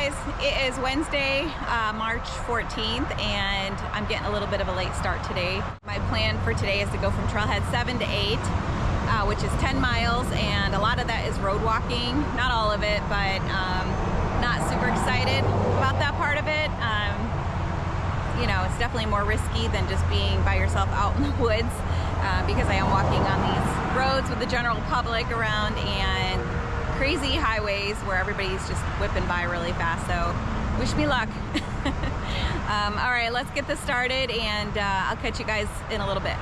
guys, it is Wednesday, March 14th, and I'm getting a little bit of a late start today. My plan for today is to go from trailhead 7 to 8, which is 10 miles, and a lot of that is road walking. Not all of it, but not super excited about that part of it. You know, it's definitely more risky than just being by yourself out in the woods, because I am walking on these roads with the general public around and crazy highways where everybody's just whipping by really fast. So wish me luck. All right, let's get this started, and I'll catch you guys in a little bit.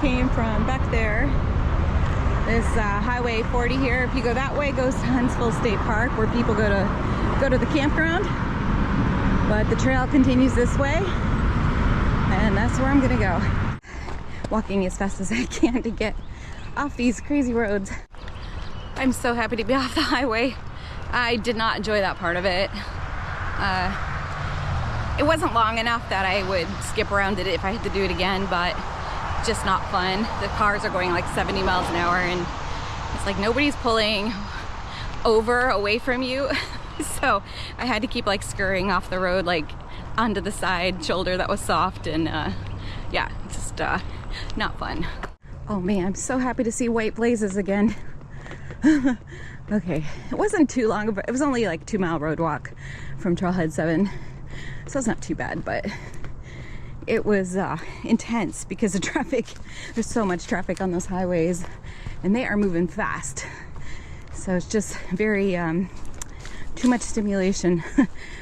Came from back there. This highway 40 here, if you go that way, goes to Huntsville State Park, where people go to the campground. But the trail continues this way, and that's where I'm gonna go. Walking as fast as I can to get off these crazy roads. I'm so happy to be off the highway. I did not enjoy that part of it. It wasn't long enough that I would skip around it if I had to do it again, but just not fun. The cars are going like 70 miles an hour, and it's like nobody's pulling over away from you. So I had to keep like scurrying off the road, like onto the side shoulder that was soft, and yeah, just not fun. Oh man, I'm so happy to see white blazes again. Okay, it wasn't too long, but it was only like 2-mile road walk from trailhead 7, so it's not too bad, but it was intense because of traffic. There's so much traffic on those highways, and they are moving fast, so it's just very too much stimulation.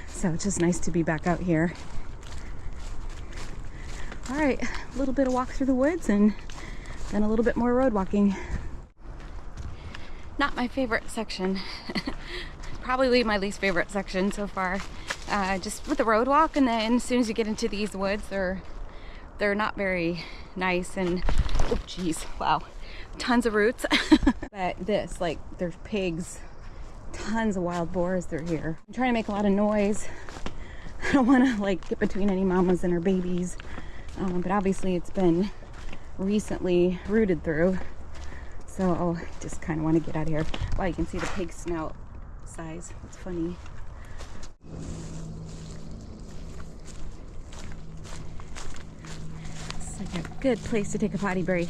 So it's just nice to be back out here. All right, a little bit of walk through the woods and then a little bit more road walking. Not my favorite section. Probably my least favorite section so far. Just with the road walk, and then as soon as you get into these woods, they're not very nice, and oh geez, wow, tons of roots. But this, like, there's pigs, tons of wild boars through here. I'm trying to make a lot of noise. I don't want to like get between any mamas and her babies, but obviously it's been recently rooted through, so I just kind of want to get out of here. Wow, you can see the pig snout size. That's funny. It's like a good place to take a potty break.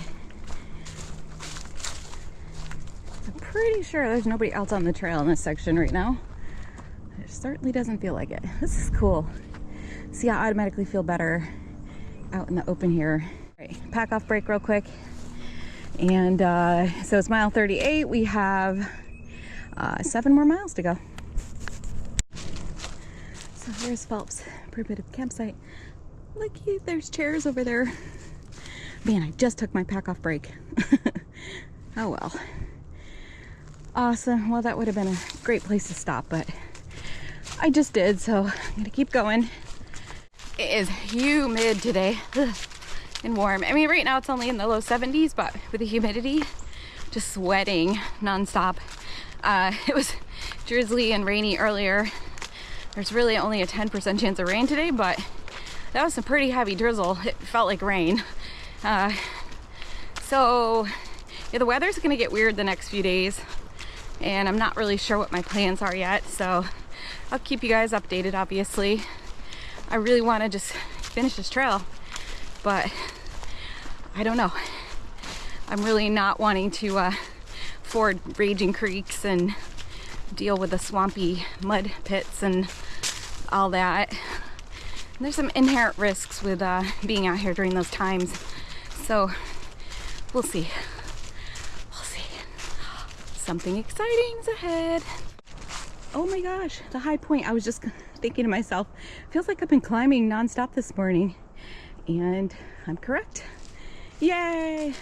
I'm pretty sure there's nobody else on the trail in this section right now. It certainly doesn't feel like it. This is cool. See, I automatically feel better out in the open here. All right, pack off break real quick. And so it's mile 38. We have 7 more miles to go. So here's Phelps' primitive campsite. Look, there's chairs over there. Man, I just took my pack off break. Oh well. Awesome. Well, that would have been a great place to stop, but I just did, so I'm gonna keep going. It is humid today. Ugh. And warm. I mean, right now it's only in the low 70s, but with the humidity, just sweating nonstop. It was drizzly and rainy earlier. There's really only a 10% chance of rain today, but that was some pretty heavy drizzle. It felt like rain. So yeah, the weather's gonna get weird the next few days, and I'm not really sure what my plans are yet, so I'll keep you guys updated, obviously. I really want to just finish this trail, but I don't know. I'm really not wanting to ford raging creeks and deal with the swampy mud pits and all that. And there's some inherent risks with being out here during those times, so we'll see. We'll see. Something exciting's ahead. Oh my gosh, the high point. I was just thinking to myself, feels like I've been climbing nonstop this morning. And I'm correct. Yay!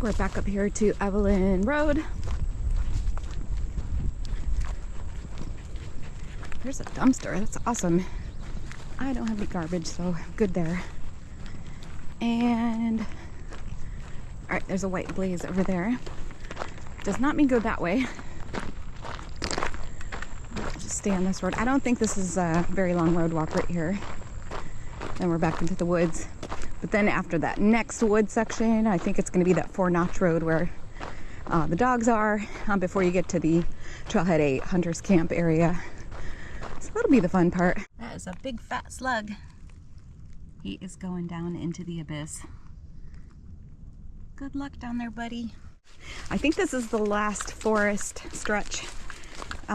We're back up here to Evelyn Road. There's a dumpster. That's awesome. I don't have any garbage, so I'm good there. And all right, there's a white blaze over there. Does not mean go that way. Just stay on this road. I don't think this is a very long road walk right here. Then we're back into the woods. But then after that next wood section, I think it's going to be that 4-notch road where the dogs are before you get to the Trailhead 8 Hunters Camp area. So that'll be the fun part. That is a big fat slug. He is going down into the abyss. Good luck down there, buddy. I think this is the last forest stretch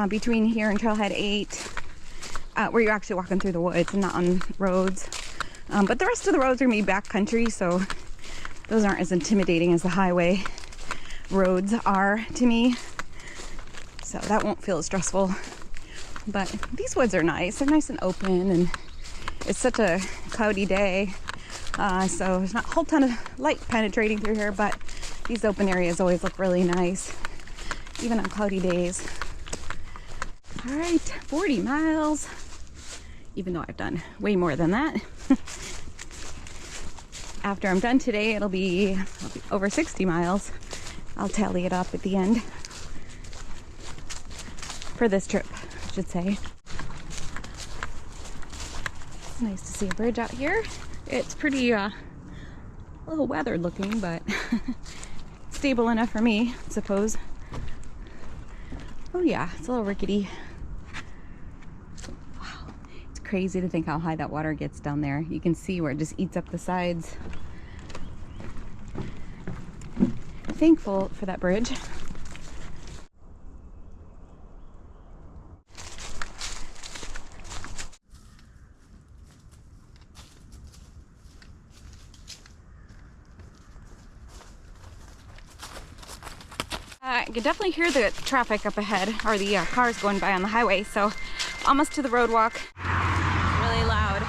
between here and Trailhead 8, where you're actually walking through the woods and not on roads. But the rest of the roads are going to be backcountry, so those aren't as intimidating as the highway roads are to me. So that won't feel as stressful. But these woods are nice. They're nice and open, and it's such a cloudy day. So there's not a whole ton of light penetrating through here, but these open areas always look really nice, even on cloudy days. All right, 40 miles, even though I've done way more than that. After I'm done today, I'll be over 60 miles. I'll tally it up at the end for this trip, I should say. It's nice to see a bridge out here. It's pretty a little weathered looking, but stable enough for me, I suppose. Oh yeah, it's a little rickety. Wow, it's crazy to think how high that water gets down there. You can see where it just eats up the sides. Thankful for that bridge. I can definitely hear the traffic up ahead, or the cars going by on the highway, so almost to the road walk. Really loud.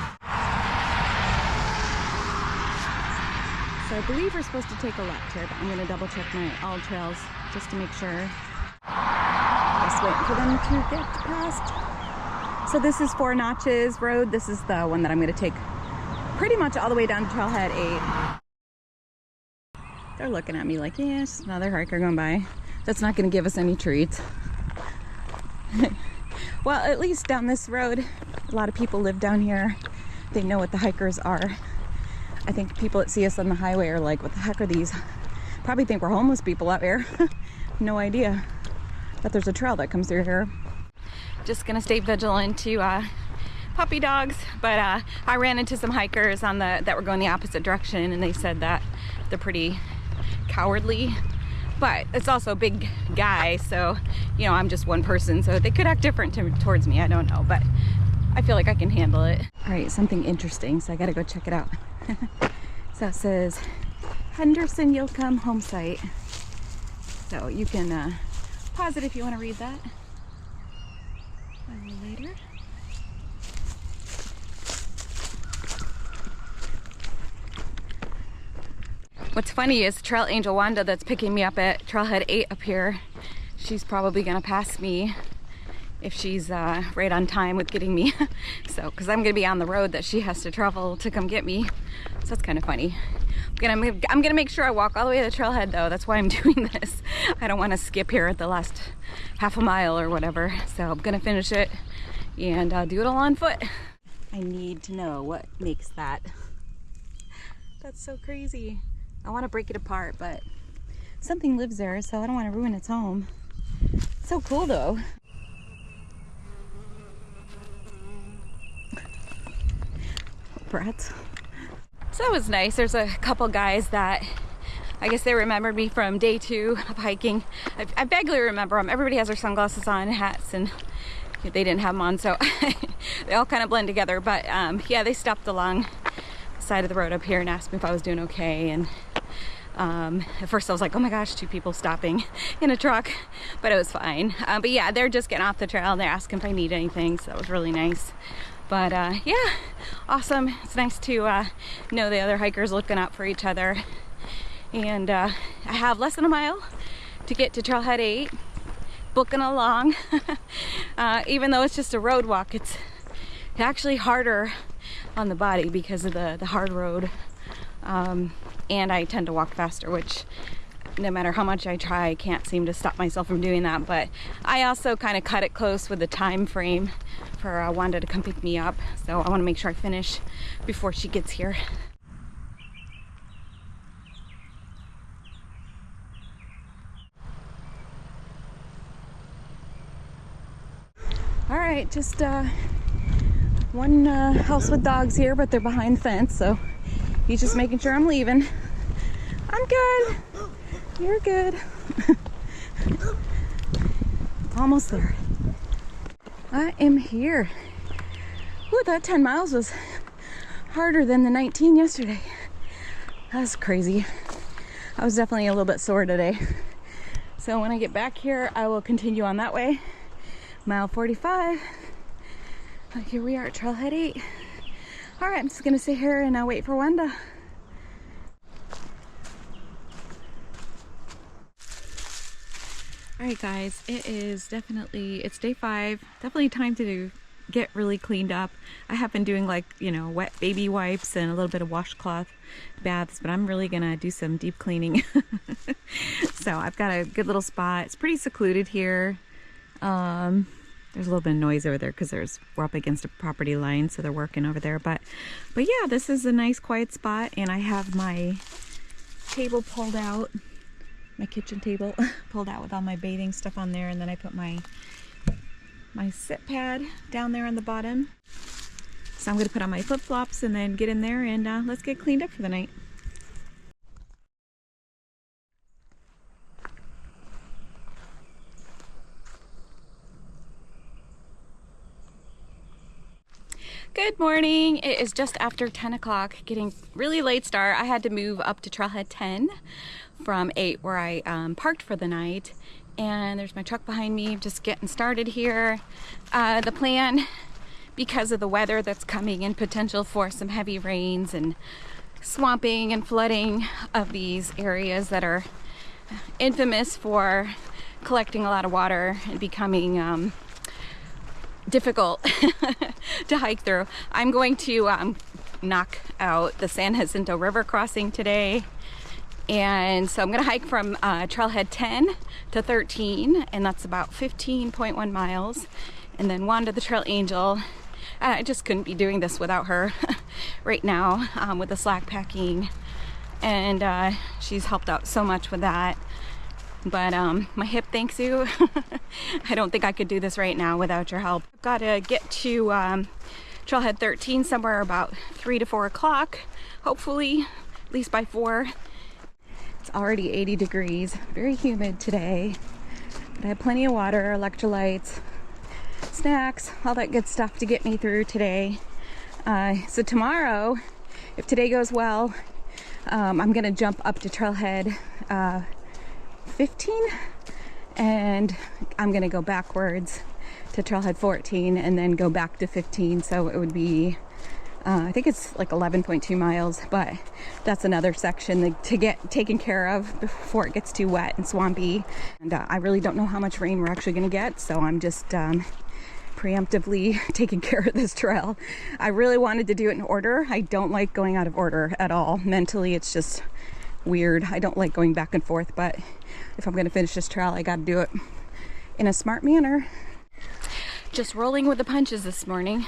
So I believe we're supposed to take a left here, but I'm going to double check my all trails just to make sure. Just waiting for them to get past. So this is 4 Notches Road. This is the one that I'm going to take pretty much all the way down to Trailhead 8. They're looking at me like, yeah, it's another hiker going by. That's not going to give us any treats. Well, at least down this road, a lot of people live down here. They know what the hikers are. I think people that see us on the highway are like, what the heck are these? Probably think we're homeless people out here. No idea. But there's a trail that comes through here. Just gonna stay vigilant to puppy dogs, but I ran into some hikers that were going the opposite direction, and they said that they're pretty cowardly. But it's also a big guy, so you know, I'm just one person, so they could act different towards me. I don't know, but I feel like I can handle it. All right, something interesting, so I gotta go check it out. So it says Henderson Yilcomb home site. So you can pause it if you want to read that a little later. What's funny is Trail Angel Wanda that's picking me up at Trailhead 8 up here, she's probably gonna pass me if she's right on time with getting me. So, because I'm gonna be on the road that she has to travel to come get me. So that's kind of funny. I'm gonna make sure I walk all the way to the trailhead though. That's why I'm doing this. I don't want to skip here at the last half a mile or whatever. So I'm gonna finish it and do it all on foot. I need to know what makes that. That's so crazy. I want to break it apart, but something lives there, so I don't want to ruin its home. It's so cool though. Brats. So it was nice. There's a couple guys that I guess they remembered me from day 2 of hiking. I vaguely remember them. Everybody has their sunglasses on and hats, and they didn't have them on, so they all kind of blend together. But yeah, they stopped along the side of the road up here and asked me if I was doing okay. And at first I was like, oh my gosh, 2 people stopping in a truck, but it was fine. But yeah, they're just getting off the trail and they're asking if I need anything, so that was really nice. But yeah, awesome. It's nice to know the other hikers looking out for each other. And I have less than a mile to get to Trailhead 8, booking along. Even though it's just a road walk, it's actually harder on the body because of the hard road. And I tend to walk faster, which no matter how much I try, I can't seem to stop myself from doing that. But I also kind of cut it close with the time frame for Wanda to come pick me up. So I want to make sure I finish before she gets here. All right, just one house with dogs here, but they're behind the fence, so he's just making sure I'm leaving. I'm good. You're good. Almost there. I am here. Ooh, that 10 miles was harder than the 19 yesterday. That's crazy. I was definitely a little bit sore today. So when I get back here, I will continue on that way. Mile 45. Here we are at Trailhead 8. All right, I'm just gonna sit here and wait for Wanda. All right, guys, it's day 5. Definitely time to get really cleaned up. I have been doing, like, you know, wet baby wipes and a little bit of washcloth baths, but I'm really gonna do some deep cleaning. So I've got a good little spot. It's pretty secluded here. There's a little bit of noise over there because we're up against a property line, so they're working over there. But yeah, this is a nice quiet spot, and I have my table pulled out, my kitchen table pulled out with all my bathing stuff on there, and then I put my sit pad down there on the bottom. So I'm gonna put on my flip-flops and then get in there and let's get cleaned up for the night. Good morning. It is just after 10 o'clock, getting really late start. I had to move up to Trailhead 10 from 8 where I parked for the night. And there's my truck behind me, just getting started here. The plan, because of the weather that's coming and potential for some heavy rains and swamping and flooding of these areas that are infamous for collecting a lot of water and becoming difficult to hike through. I'm going to knock out the San Jacinto River crossing today. And so I'm gonna hike from Trailhead 10 to 13, and that's about 15.1 miles. And then Wanda the Trail Angel, I just couldn't be doing this without her right now with the slack packing. And she's helped out so much with that. But my hip thanks you. I don't think I could do this right now without your help. I've got to get to Trailhead 13 somewhere about 3 to 4 o'clock, hopefully, at least by 4. It's already 80 degrees, very humid today. But I have plenty of water, electrolytes, snacks, all that good stuff to get me through today. So tomorrow, if today goes well, I'm gonna jump up to Trailhead 15, and I'm gonna go backwards to Trailhead 14 and then go back to 15. So it would be I think it's like 11.2 miles, but that's another section to get taken care of before it gets too wet and swampy. And I really don't know how much rain we're actually gonna get, so I'm just preemptively taking care of this trail. I really wanted to do it in order. I don't like going out of order at all. Mentally, it's just weird. I don't like going back and forth, but if I'm gonna finish this trail, I gotta do it in a smart manner. Just rolling with the punches this morning.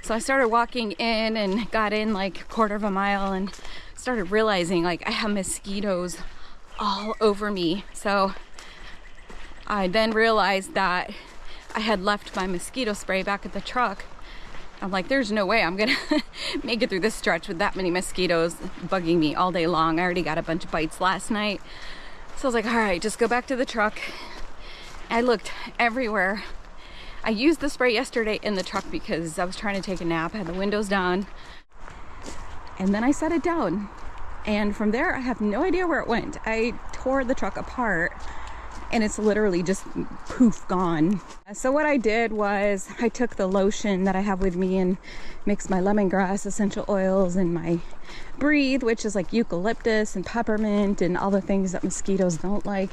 So I started walking in and got in like a quarter of a mile and started realizing like I have mosquitoes all over me. So I then realized that I had left my mosquito spray back at the truck. I'm like, there's no way I'm gonna make it through this stretch with that many mosquitoes bugging me all day long. I already got a bunch of bites last night. So I was like, all right, just go back to the truck. I looked everywhere. I used the spray yesterday in the truck because I was trying to take a nap. I had the windows down. And then I set it down. And from there, I have no idea where it went. I tore the truck apart and it's literally just poof, gone. So what I did was I took the lotion that I have with me and mixed my lemongrass essential oils and my Breathe, which is like eucalyptus and peppermint and all the things that mosquitoes don't like.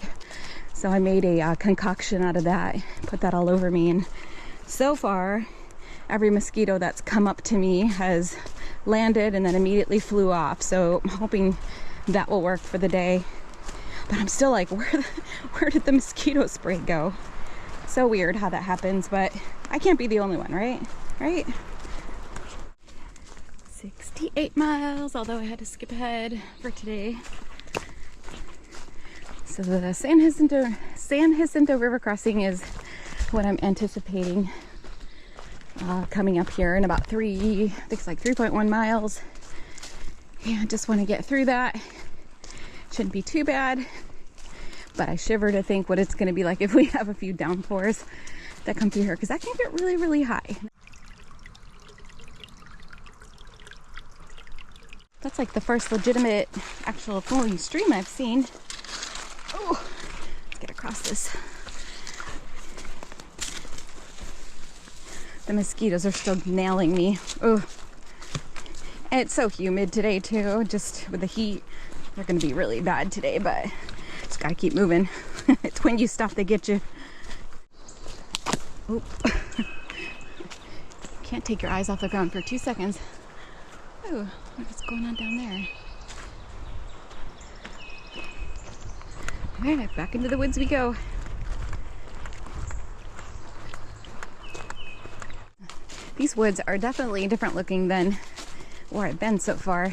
So I made a concoction out of that, put that all over me, and so far every mosquito that's come up to me has landed and then immediately flew off. So I'm hoping that will work for the day. But I'm still like, where did the mosquito spray go? So weird how that happens, but I can't be the only one, right? Right? 68 miles, although I had to skip ahead for today. So the San Jacinto River crossing is what I'm anticipating coming up here in about I think it's like 3.1 miles. Yeah, I just want to get through that. Shouldn't be too bad, but I shiver to think what it's going to be like if we have a few downpours that come through here, because that can get really, really high. That's like the first legitimate actual flowing stream I've seen. Oh, let's get across this. The mosquitoes are still nailing me. Oh, and it's so humid today too, just with the heat. They're gonna be really bad today, but just gotta keep moving. It's when you stop, they get you. Oop. Can't take your eyes off the ground for 2 seconds. Oh, what's going on down there? All right, back into the woods we go. These woods are definitely different looking than where I've been so far.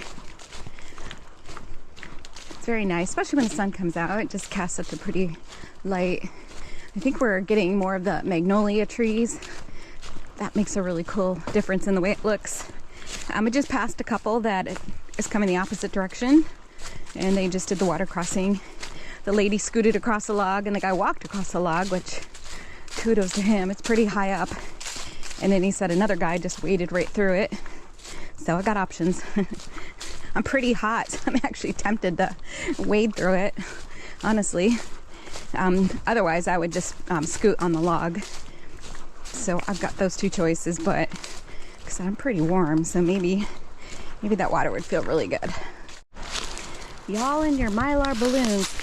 It's very nice, especially when the sun comes out. It just casts such a pretty light. I think we're getting more of the magnolia trees. That makes a really cool difference in the way it looks. I just passed a couple that is coming the opposite direction, and they just did the water crossing. The lady scooted across a log and the guy walked across the log, which kudos to him. It's pretty high up. And then he said another guy just waded right through it. So I got options. I'm pretty hot. I'm actually tempted to wade through it, honestly. Otherwise, I would just scoot on the log. So I've got those two choices, but because I'm pretty warm, so maybe that water would feel really good. Y'all and your Mylar balloons.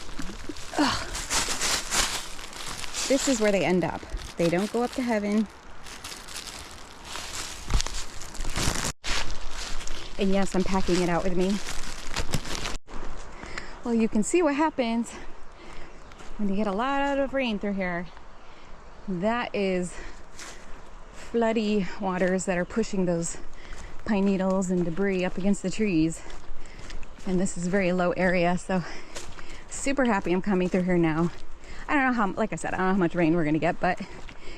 Ugh. This is where they end up. They don't go up to heaven. And yes, I'm packing it out with me. Well, you can see what happens when you get a lot of rain through here. That is floody waters that are pushing those pine needles and debris up against the trees. And this is a very low area, so super happy I'm coming through here now. I don't know how, like I said, I don't know how much rain we're gonna get, but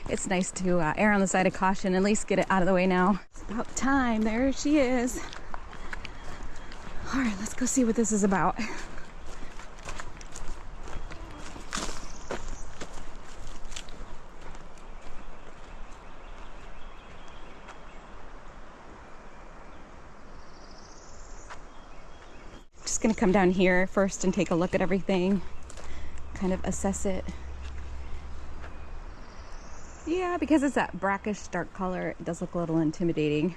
it's nice to err on the side of caution, at least get it out of the way now. It's about time. There she is. All right, let's go see what this is about. Just gonna come down here first and take a look at everything, kind of assess it. Yeah, because it's that brackish dark color, it does look a little intimidating.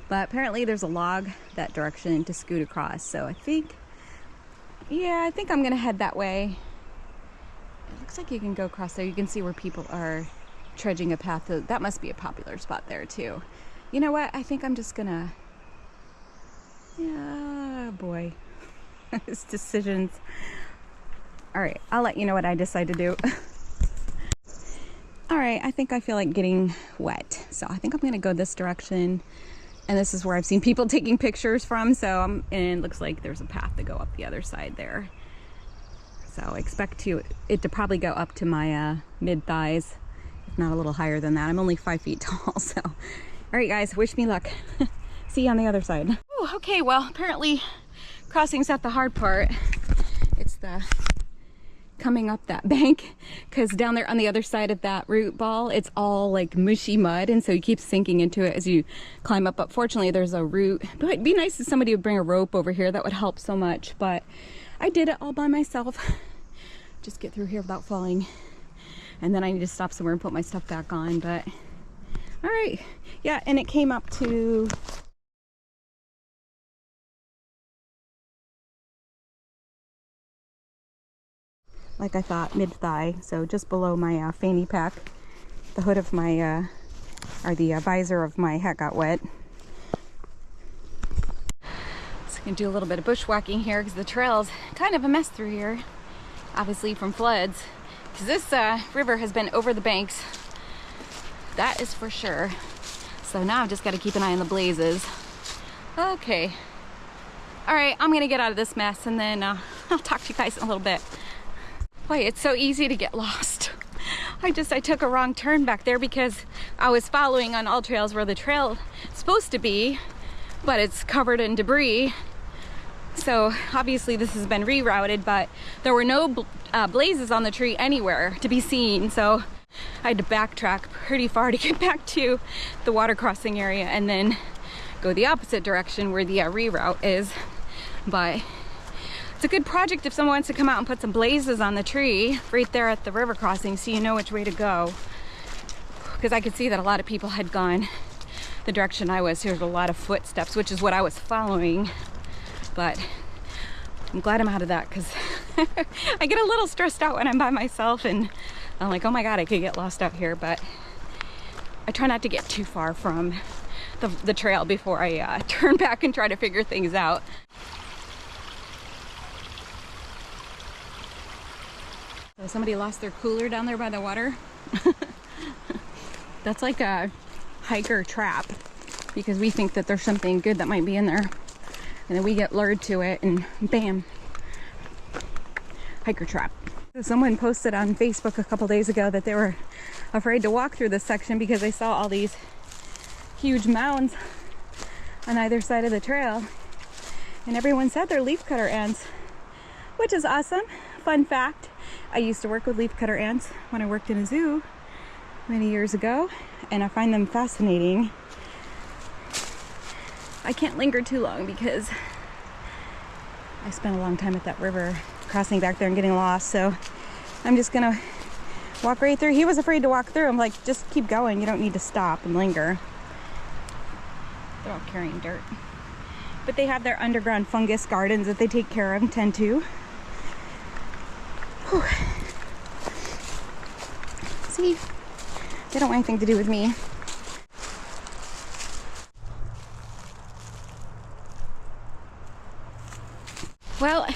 But apparently there's a log that direction to scoot across. So I think I'm gonna head that way. It looks like you can go across there. You can see where people are trudging a path. That must be a popular spot there too. You know what? I think I'm just gonna, yeah, boy, these decisions. All right, I'll let you know what I decide to do. All right, I think I feel like getting wet. So I think I'm gonna go this direction. And this is where I've seen people taking pictures from. So, and it looks like there's a path to go up the other side there. So I expect it to probably go up to my mid thighs, if not a little higher than that. I'm only 5 feet tall, so. All right, guys, wish me luck. See you on the other side. Ooh, okay, well, apparently crossing's not the hard part. It's the coming up that bank, because down there on the other side of that root ball, it's all like mushy mud, and so you keep sinking into it as you climb up. But fortunately there's a root. But it'd be nice if somebody would bring a rope over here. That would help so much, but I did it all by myself. Just get through here without falling, and then I need to stop somewhere and put my stuff back on. But all right, yeah, and it came up to like I thought, mid-thigh, so just below my fanny pack. The hood of my, or the visor of my hat got wet. So I'm gonna do a little bit of bushwhacking here because the trail's kind of a mess through here, obviously from floods. Because this river has been over the banks, that is for sure. So now I've just got to keep an eye on the blazes. Okay. All right, I'm gonna get out of this mess, and then I'll talk to you guys in a little bit. Boy, it's so easy to get lost. I took a wrong turn back there because I was following on all trails where the trail is supposed to be, but it's covered in debris. So obviously this has been rerouted, but there were no blazes on the tree anywhere to be seen. So I had to backtrack pretty far to get back to the water crossing area and then go the opposite direction where the reroute is. But it's a good project if someone wants to come out and put some blazes on the tree right there at the river crossing, so you know which way to go. Because I could see that a lot of people had gone the direction I was. There's a lot of footsteps, which is what I was following. But I'm glad I'm out of that, because I get a little stressed out when I'm by myself and I'm like, oh my God, I could get lost out here. But I try not to get too far from the trail before I turn back and try to figure things out. So somebody lost their cooler down there by the water. That's like a hiker trap, because we think that there's something good that might be in there. And then we get lured to it and bam, hiker trap. So someone posted on Facebook a couple days ago that they were afraid to walk through this section because they saw all these huge mounds on either side of the trail. And everyone said they're leafcutter ants, which is awesome. Fun fact, I used to work with leafcutter ants when I worked in a zoo many years ago, and I find them fascinating. I can't linger too long because I spent a long time at that river crossing back there and getting lost, so I'm just gonna walk right through. He was afraid to walk through. I'm like, just keep going, you don't need to stop and linger. They're all carrying dirt, but they have their underground fungus gardens that they take care of and tend to. Whew. See, they don't want anything to do with me. Well, you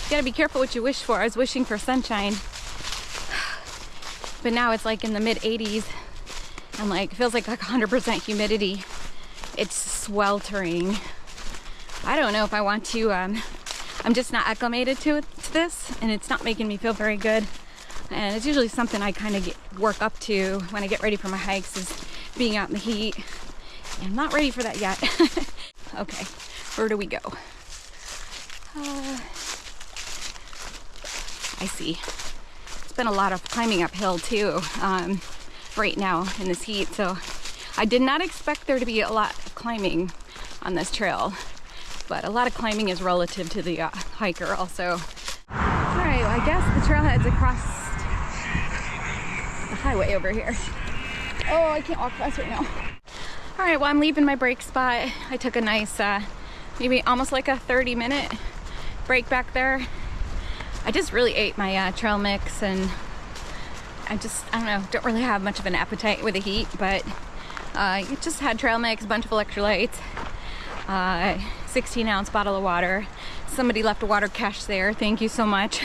gotta be careful what you wish for. I was wishing for sunshine, but now it's like in the mid 80s and like it feels like 100% humidity. It's sweltering. I don't know if I want to, I'm just not acclimated to this, and it's not making me feel very good. And it's usually something I kind of work up to when I get ready for my hikes, is being out in the heat. And I'm not ready for that yet. Okay, where do we go? I see. It's been a lot of climbing uphill too right now in this heat, so I did not expect there to be a lot of climbing on this trail, but a lot of climbing is relative to the hiker also. Alright, well, I guess the trailhead's across the highway over here. Oh, I can't walk fast right now. Alright, well, I'm leaving my break spot. I took a nice, maybe almost like a 30-minute break back there. I just really ate my trail mix, and I don't know, don't really have much of an appetite with the heat, but I just had trail mix, a bunch of electrolytes, 16-ounce bottle of water. Somebody left a water cache there, thank you so much,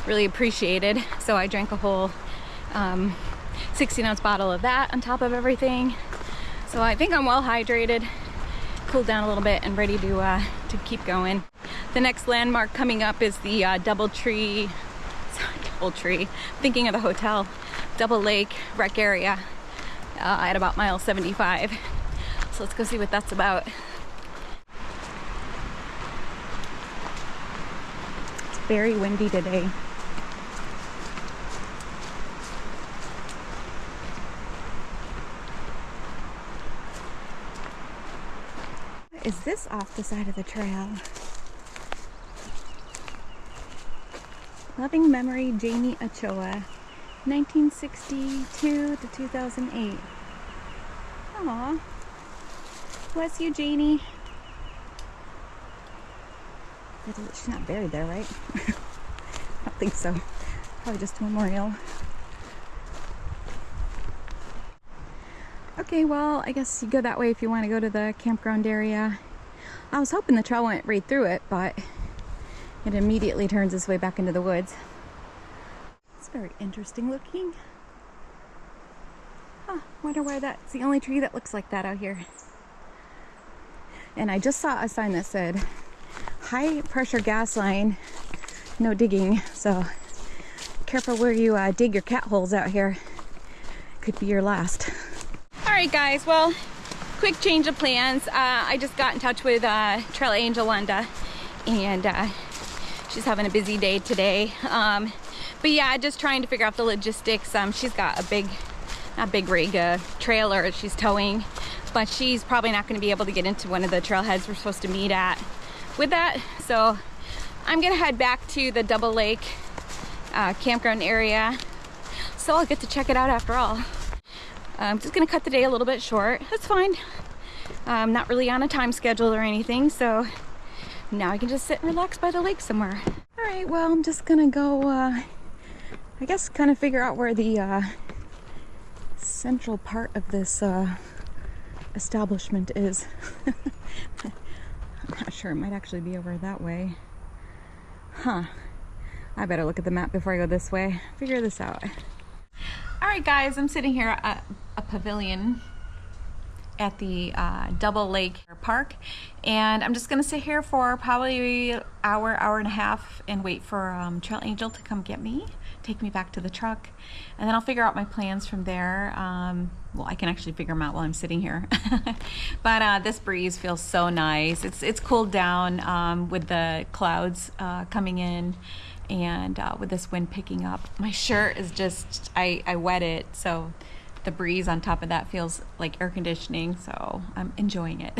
really appreciated. So I drank a whole 16-ounce bottle of that on top of everything. So I think I'm well hydrated, cooled down a little bit, and ready to keep going. The next landmark coming up is the Doubletree, thinking of the hotel, Double Lake Rec Area at about mile 75. So let's go see what that's about. It's very windy today. What is this off the side of the trail? Loving memory, Janie Ochoa, 1962 to 2008. Aw, bless you, Janie. She's not buried there, right? I don't think so. Probably just a memorial. Okay, well, I guess you go that way if you want to go to the campground area. I was hoping the trail went right through it, but it immediately turns this way back into the woods. It's very interesting looking. Huh, wonder why that's the only tree that looks like that out here. And I just saw a sign that said, high pressure gas line, no digging. So careful where you dig your cat holes out here. Could be your last. All right, guys, well, quick change of plans. I just got in touch with Trail Angel Linda, and she's having a busy day today. But yeah, just trying to figure out the logistics. She's got a big rig, trailer she's towing, but she's probably not going to be able to get into one of the trailheads we're supposed to meet at with that. So I'm gonna head back to the Double Lake campground area, so I'll get to check it out after all. I'm just gonna cut the day a little bit short. That's fine. I'm not really on a time schedule or anything, so now I can just sit and relax by the lake somewhere. All right, well, I'm just gonna go, I guess, kind of figure out where the central part of this establishment is. I'm not sure, it might actually be over that way. Huh. I better look at the map before I go this way. Figure this out. All right, guys, I'm sitting here at a pavilion at the Double Lake Park, and I'm just gonna sit here for probably an hour and a half and wait for Trail Angel to come get me, take me back to the truck, and then I'll figure out my plans from there. Well, I can actually figure them out while I'm sitting here. But this breeze feels so nice. It's cooled down with the clouds coming in, and with this wind picking up. My shirt is just, I wet it, so the breeze on top of that feels like air conditioning, so I'm enjoying it.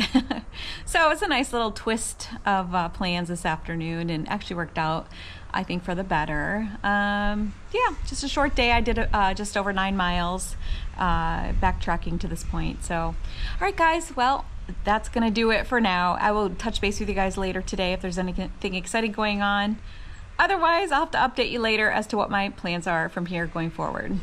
So it's a nice little twist of plans this afternoon, and actually worked out, I think, for the better. Yeah, just a short day. I did just over 9 miles backtracking to this point. So, all right, guys, well, that's gonna do it for now. I will touch base with you guys later today if there's anything exciting going on. Otherwise, I'll have to update you later as to what my plans are from here going forward.